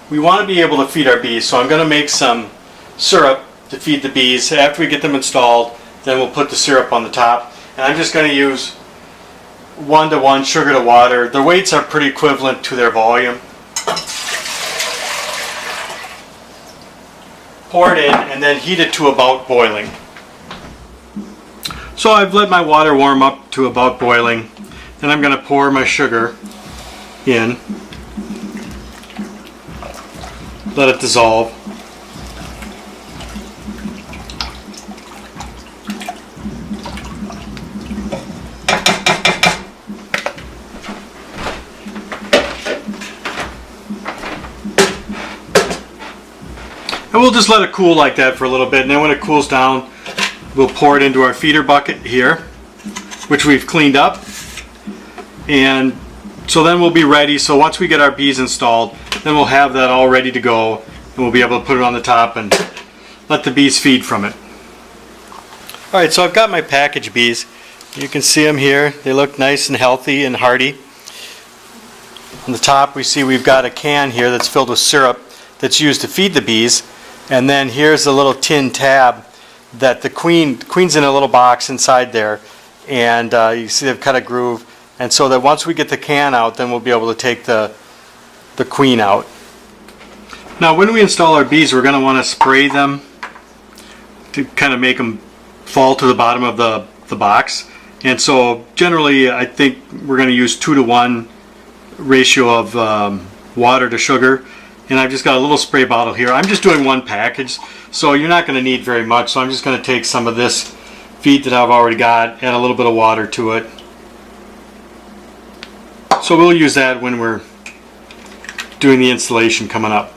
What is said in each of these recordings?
we want to be able to feed our bees, so I'm going to make some syrup to feed the bees. After we get them installed, then we'll put the syrup on the top. And I'm just going to use 1-to-1 sugar to water. The weights are pretty equivalent to their volume. Pour it in and then heat it to about boiling. So I've let my water warm up to about boiling. Then I'm going to pour my sugar in. Let it dissolve. And we'll just let it cool like that for a little bit, and then when it cools down, we'll pour it into our feeder bucket here, which we've cleaned up. And so then we'll be ready. So once we get our bees installed, then we'll have that all ready to go, and we'll be able to put it on the top and let the bees feed from it. Alright, so I've got my package bees. You can see them here. They look nice and healthy and hardy. On the top we see we've got a can here that's filled with syrup that's used to feed the bees. And then here's a little tin tab that the queen's in a little box inside there. And you see they've cut a groove. And so that once we get the can out, then we'll be able to take the queen out. Now when we install our bees, we're going to want to spray them to kind of make them fall to the bottom of the box. And so generally I think we're going to use 2-to-1 ratio of water to sugar. And I've just got a little spray bottle here. I'm just doing one package, so you're not going to need very much. So I'm just going to take some of this feed that I've already got, add a little bit of water to it. So we'll use that when we're doing the installation coming up.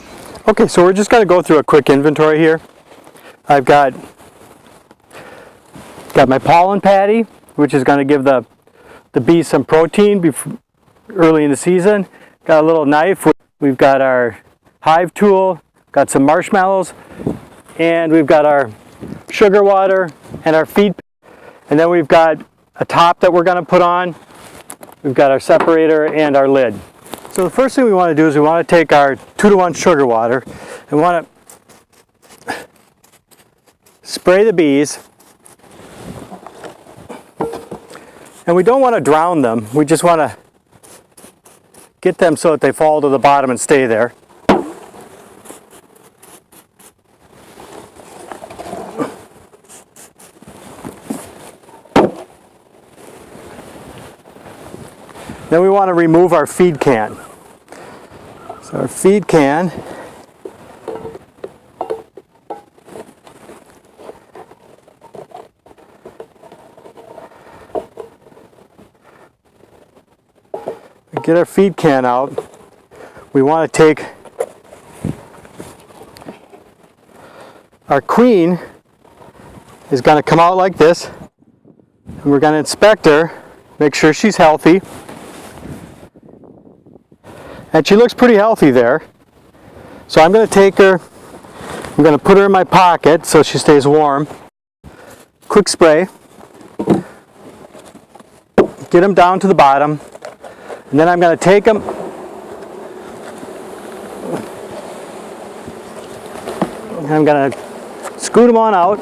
Okay, so we're just going to go through a quick inventory here. I've got my pollen patty, which is going to give the bees some protein early in the season. Got a little knife. We've got our hive tool, got some marshmallows, and we've got our sugar water and our feed. And then we've got a top that we're going to put on. We've got our separator and our lid. So the first thing we want to do is we want to take our 2-to-1 sugar water and we want to spray the bees. And we don't want to drown them. We just want to get them so that they fall to the bottom and stay there. Then we want to remove our feed can. So our feed can get our feed can out. We want to take our queen is going to come out like this, and we're going to inspect her, make sure she's healthy. And she looks pretty healthy there. So I'm going to take her, I'm going to put her in my pocket so she stays warm. Quick spray. Get them down to the bottom. And then I'm going to take them and I'm going to scoot them on out.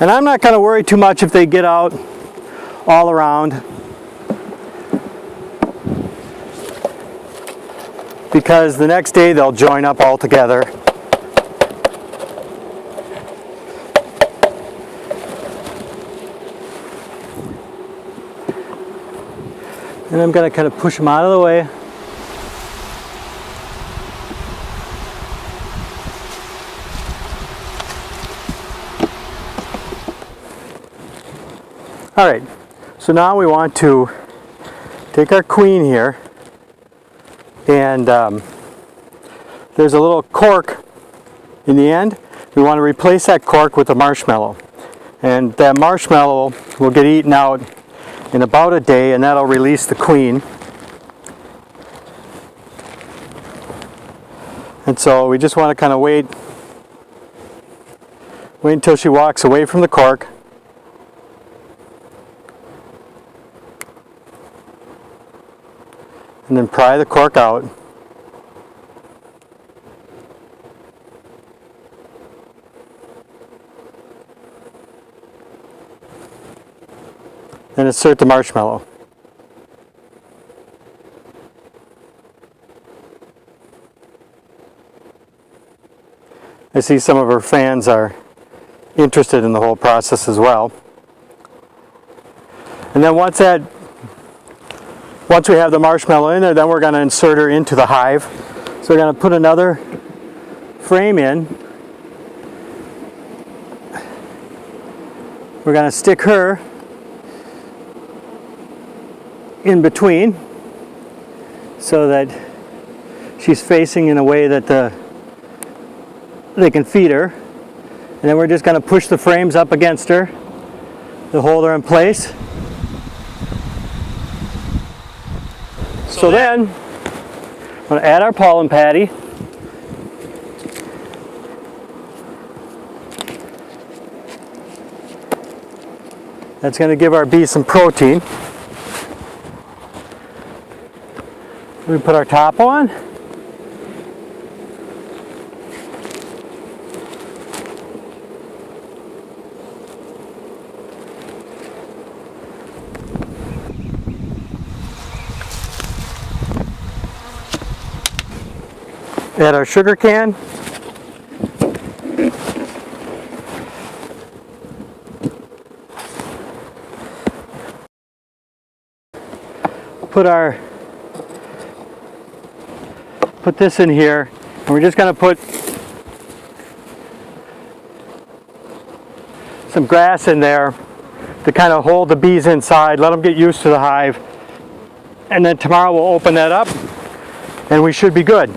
And I'm not going to worry too much if they get out all around, because the next day they'll join up all together. And I'm going to kind of push them out of the way. Alright, so now we want to take our queen here, and there's a little cork in the end. We want to replace that cork with a marshmallow, and that marshmallow will get eaten out in about a day, and that'll release the queen. And so we just want to kind of wait Wait until she walks away from the cork. And then pry the cork out. And insert the marshmallow. I see some of our fans are interested in the whole process as well. And then once we have the marshmallow in there, then we're going to insert her into the hive. So we're going to put another frame in. We're going to stick her in between so that she's facing in a way that they can feed her. And then we're just going to push the frames up against her to hold her in place. So then, I'm going to add our pollen patty. That's going to give our bee some protein. We put our top on. Add our sugar can. Put this in here, and we're just going to put some grass in there to kind of hold the bees inside, let them get used to the hive, and then tomorrow we'll open that up and we should be good.